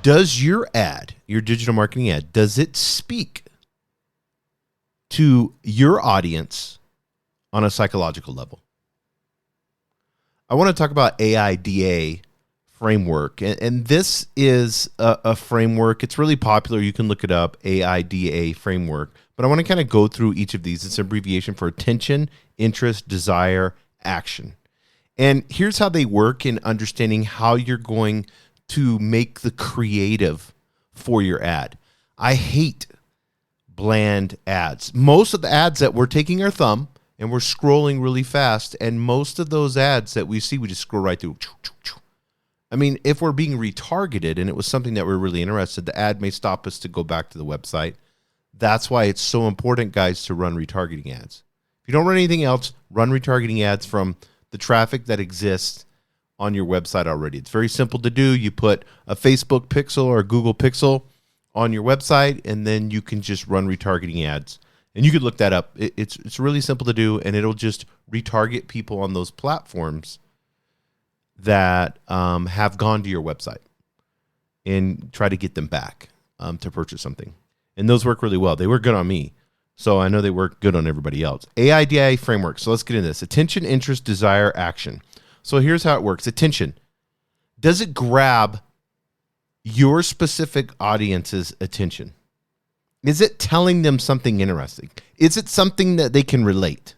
Does your ad, your digital marketing ad, does it speak to your audience on a psychological level? I want to talk about AIDA framework, and this is a framework. It's really popular. You can look it up, AIDA framework. But I want to kind of go through each of these. It's an abbreviation for attention, interest, desire, action. And here's how they work in understanding how you're going to make the creative for your ad. I hate bland ads. Most of the ads that we're taking our thumb and we're scrolling really fast, and most of those ads that we see, we just scroll right through. I mean, if we're being retargeted and it was something that we're really interested, the ad may stop us to go back to the website. That's why it's so important, guys, to run retargeting ads. If you don't run anything else, run retargeting ads from the traffic that exists on your website already. It's very simple to do. You put a Facebook pixel or a Google pixel on your website, and then you can just run retargeting ads. And you could look that up. It's really simple to do, and it'll just retarget people on those platforms that have gone to your website and try to get them back to purchase something. And those work really well. They work good on me, so I know they work good on everybody else. AIDA framework. So let's get into this. Attention, interest, desire, action. So here's how it works. Attention. Does it grab your specific audience's attention? Is it telling them something interesting? Is it something that they can relate?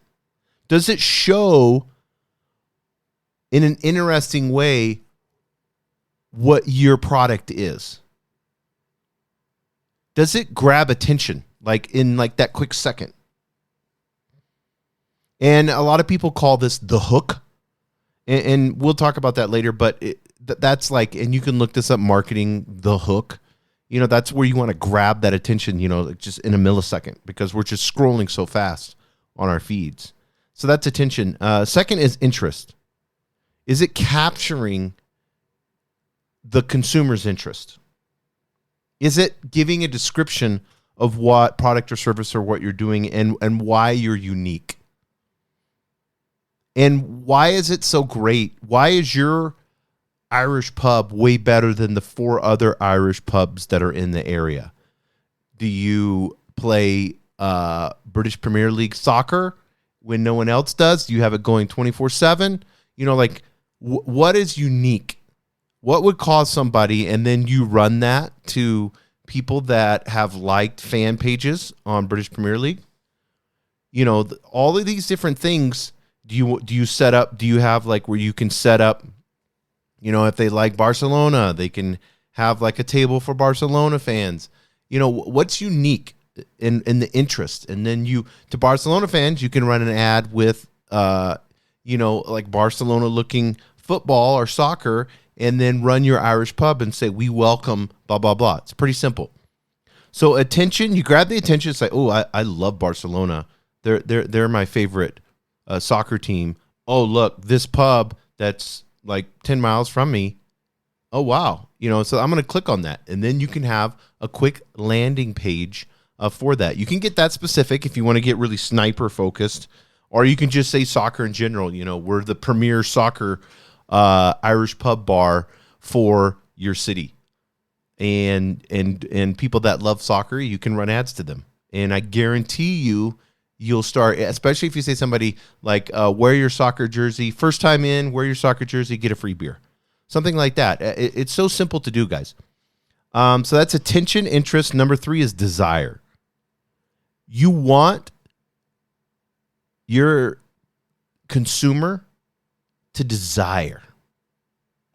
Does it show in an interesting way what your product is? Does it grab attention like in like that quick second? And a lot of people call this the hook. And we'll talk about that later, but that's like, and you can look this up, marketing the hook. You know, that's where you want to grab that attention, you know, like just in a millisecond, because we're just scrolling so fast on our feeds. So that's attention. Second is interest. Is it capturing the consumer's interest? Is it giving a description of what product or service or what you're doing and why you're unique? And why is it so great? Why is your Irish pub way better than the 4 other Irish pubs that are in the area? Do you play British Premier League soccer when no one else does? Do you have it going 24/7? You know, like what is unique? What would cause somebody, and then you run that to people that have liked fan pages on British Premier League? You know, all of these different things. Do you set up? Do you have like where you can set up? You know, if they like Barcelona, they can have like a table for Barcelona fans. You know, what's unique in the interest? And then to Barcelona fans, you can run an ad with, you know, like Barcelona looking football or soccer, and then run your Irish pub and say, we welcome blah, blah, blah. It's pretty simple. So attention, you grab the attention and say, oh, I love Barcelona. They're my favorite soccer team. Oh, look, this pub that's like 10 miles from me. Oh, wow. You know, so I'm going to click on that. And then you can have a quick landing page for that. You can get that specific if you want to get really sniper focused, or you can just say soccer in general. You know, we're the premier soccer Irish pub bar for your city. And people that love soccer, you can run ads to them. And I guarantee you'll start, especially if you say somebody like, wear your soccer jersey, first time in, wear your soccer jersey, get a free beer. Something like that. It's so simple to do, guys. So that's attention, interest. Number 3 is desire. You want your consumer to desire.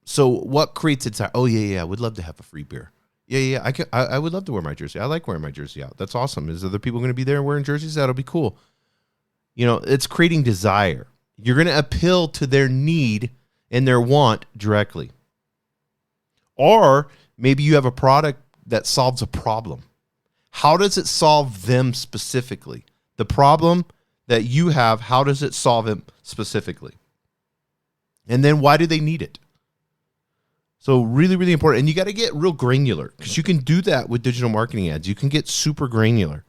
So what creates a desire? Oh, yeah, I would love to have a free beer. Yeah, I would love to wear my jersey. I like wearing my jersey out. That's awesome. Is other people going to be there wearing jerseys? That'll be cool. You know, it's creating desire. You're going to appeal to their need and their want directly. Or maybe you have a product that solves a problem. How does it solve them specifically? The problem that you have, how does it solve it specifically? And then why do they need it? So really, really important. And you got to get real granular, because you can do that with digital marketing ads. You can get super granular.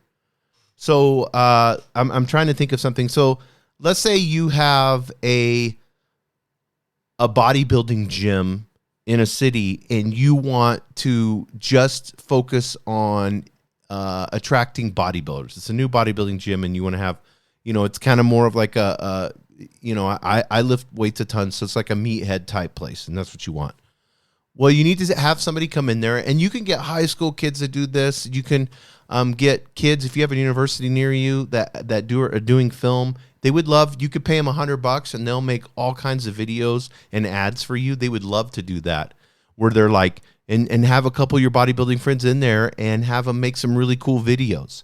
So I'm trying to think of something. So let's say you have a bodybuilding gym in a city and you want to just focus on attracting bodybuilders. It's a new bodybuilding gym and you want to have, it's kind of more of like I lift weights a ton, so it's like a meathead type place, and that's what you want. Well, you need to have somebody come in there, and you can get high school kids to do this. You can get kids, if you have a university near you that are doing film. They would love, you could pay them $100 and they'll make all kinds of videos and ads for you. They would love to do that, where they're like, and have a couple of your bodybuilding friends in there and have them make some really cool videos.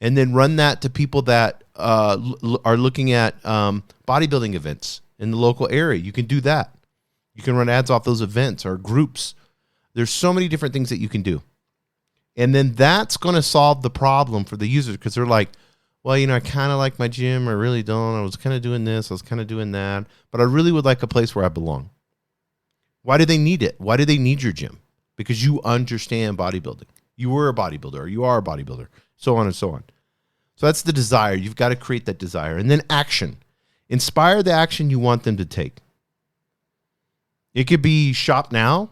And then run that to people that are looking at bodybuilding events in the local area. You can do that. You can run ads off those events or groups. There's so many different things that you can do. And then that's going to solve the problem for the users, because they're like, well, I kind of like my gym. I really don't. I was kind of doing this. I was kind of doing that. But I really would like a place where I belong. Why do they need it? Why do they need your gym? Because you understand bodybuilding. You were a bodybuilder, or you are a bodybuilder, so on and so on. So that's the desire. You've got to create that desire. And then action. Inspire the action you want them to take. It could be shop now.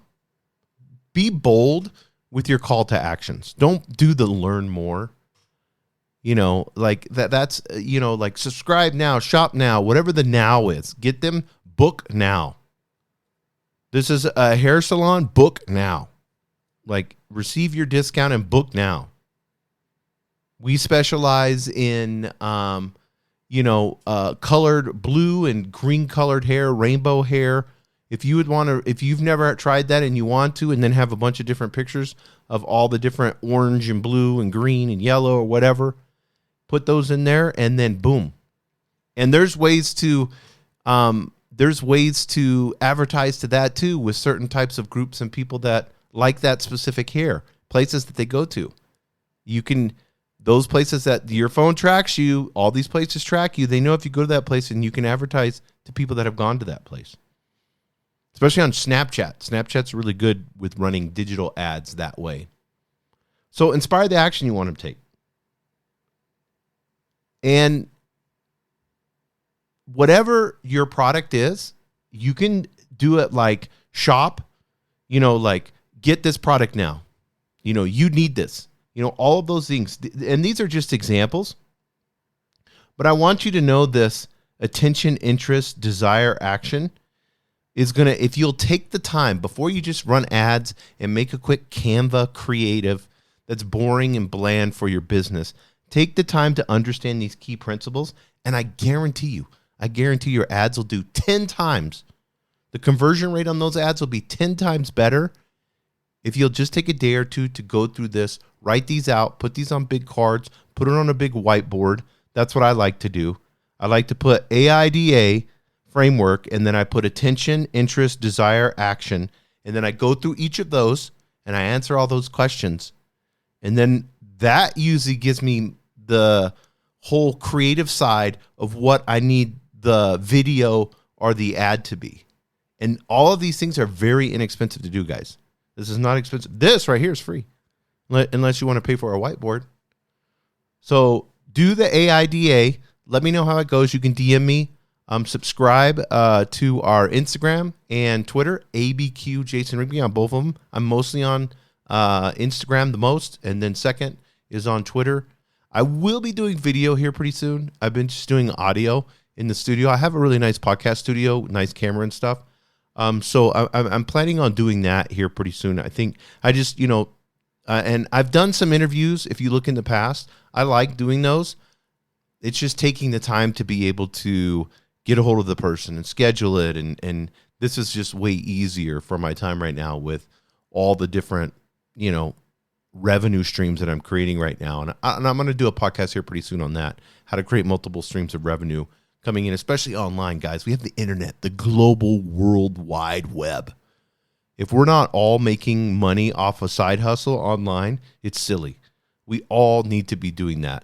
Be bold with your call to actions. Don't do the learn more. Like that's like subscribe now, shop now, whatever the now is. Get them, book now. This is a hair salon, book now. Like, receive your discount and book now. We specialize in, colored blue and green colored hair, rainbow hair. If you've never tried that and you want to, and then have a bunch of different pictures of all the different orange and blue and green and yellow or whatever, put those in there, and then boom. And there's ways to advertise to that too, with certain types of groups and people that like that specific hair, places that they go to. Those places that your phone tracks you, all these places track you. They know if you go to that place, and you can advertise to people that have gone to that place. Especially on Snapchat. Snapchat's really good with running digital ads that way. So inspire the action you want them to take. And whatever your product is, you can do it like shop, like get this product now. You need this. All of those things. And these are just examples. But I want you to know this attention, interest, desire, action is going to, if you'll take the time before you just run ads and make a quick Canva creative that's boring and bland for your business, take the time to understand these key principles, and I guarantee your ads will do 10 times. The conversion rate on those ads will be 10 times better if you'll just take a day or two to go through this, write these out, put these on big cards, put it on a big whiteboard. That's what I like to do. I like to put AIDA framework, and then I put attention, interest, desire, action, and then I go through each of those and I answer all those questions. And then that usually gives me the whole creative side of what I need the video or the ad to be. And all of these things are very inexpensive to do, guys. This is not expensive. This right here is free, unless you want to pay for a whiteboard. So do the AIDA. Let me know how it goes. You can DM me. Subscribe to our Instagram and Twitter, ABQ Jason Rigby, on both of them. I'm mostly on Instagram the most, and then second is on Twitter. I will be doing video here pretty soon. I've been just doing audio in the studio. I have a really nice podcast studio, nice camera and stuff. So I'm planning on doing that here pretty soon. I think I just, and I've done some interviews. If you look in the past, I like doing those. It's just taking the time to be able to get a hold of the person and schedule it. And this is just way easier for my time right now with all the different, revenue streams that I'm creating right now. And I'm going to do a podcast here pretty soon on that, how to create multiple streams of revenue coming in, especially online, guys. We have the internet, the global world wide web. If we're not all making money off a side hustle online, it's silly. We all need to be doing that.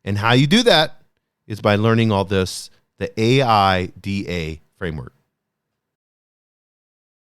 And how you do that is by learning all this, the AIDA framework.